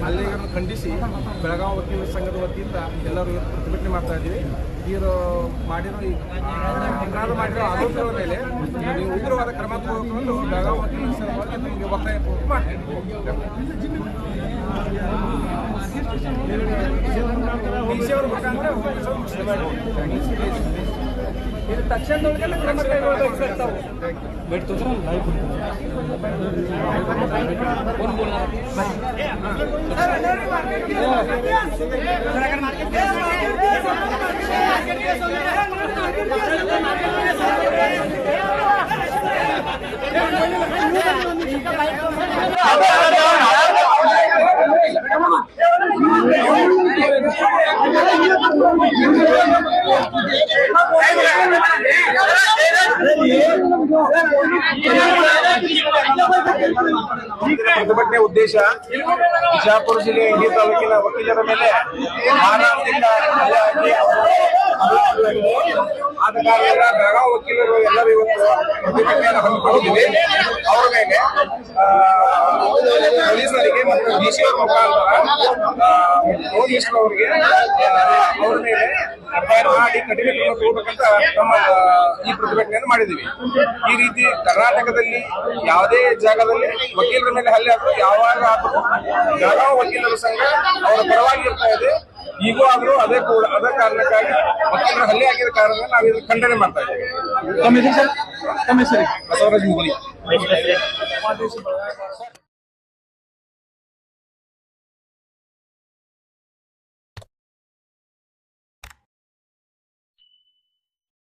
ಹಲ್ಲೆಯನ್ನು ಖಂಡಿಸಿ ಬೆಳಗಾವಿ ವಕೀಲರ ಸಂಘದ ವತಿಯಿಂದ ಎಲ್ಲರೂ ಪ್ರತಿಭಟನೆ ಮಾಡ್ತಾ ಇದ್ದೀವಿ. ಇವರು ಮಾಡಿರೋ ಅಪರಾಧ ಮಾಡಿರೋ ಆರೋಪಗಳ ಮೇಲೆ ನೀವು ಉಗ್ರವಾದ ಕ್ರಮ ತಗೊಂಡು ಬೆಳಗಾವಿ ವಕೀಲರ ಸಂಘವಾಗಿ ನಿಮಗೆ ಒತ್ತಾಯ ಮಾಡ್ತೀವಿ. ಇದು ತಕ್ಷಣದೊಳಗೆ ಕ್ರಮ ಕೈಗೊಳ್ಳಬೇಕು ಸರ್. ತಾವು ಪ್ರತಿಭಟನೆ ಉದ್ದೇಶ ಬಿಜಾಪುರ ಜಿಲ್ಲೆ ಇಂಡಿ ತಾಲೂಕಿನ ವಕೀಲರ ಮೇಲೆ ಮಾನವದಿಂದ ಆದ ಕಾರಣ ಬೆಳಗಾವಿ ವಕೀಲರು ಎಲ್ಲರೂ ಇವತ್ತು ಪ್ರತಿಭಟನೆಯನ್ನು ಹಮ್ಮಿಕೊಂಡಿದ್ದೀವಿ. ಅವರ ಮೇಲೆ ಪೊಲೀಸರಿಗೆ ಮತ್ತು ಡಿಸಿ ಅವರ ಮುಖಾಂತರ ಅವರಿಗೆ ಅವರ ಮೇಲೆ ಎಫ್ಐಆರ್ ಮಾಡಿ ಕಠಿಣ ಕ್ರಮ ತಗೋಬೇಕಂತ ನಮ್ಮ ಈ ಪ್ರತಿಭಟನೆಯನ್ನು ಮಾಡಿದ್ದೀವಿ. ಈ ರೀತಿ ಕರ್ನಾಟಕದಲ್ಲಿ ಯಾವುದೇ ಜಾಗದಲ್ಲಿ ವಕೀಲರ ಮೇಲೆ ಹಲ್ಲೆ ಆದರೂ ಯಾವಾಗ ಆದರೂ ಬೆಳಗಾವಿ ವಕೀಲರ ಸಂಘ ಅವರ ಪರವಾಗಿ ಇರ್ತಾ ಇದೆ. ಈಗೂ ಆದರೂ ಅದೇ ಕಾರಣಕ್ಕಾಗಿ ವಕೀಲರ ಹಲ್ಲೆ ಆಗಿರೋ ಕಾರಣ ನಾವು ಇದನ್ನು ಖಂಡನೆ ಮಾಡ್ತಾ ಇದ್ದೀವಿ. ಬಸವರಾಜ್ ಮುಗುಲಿ.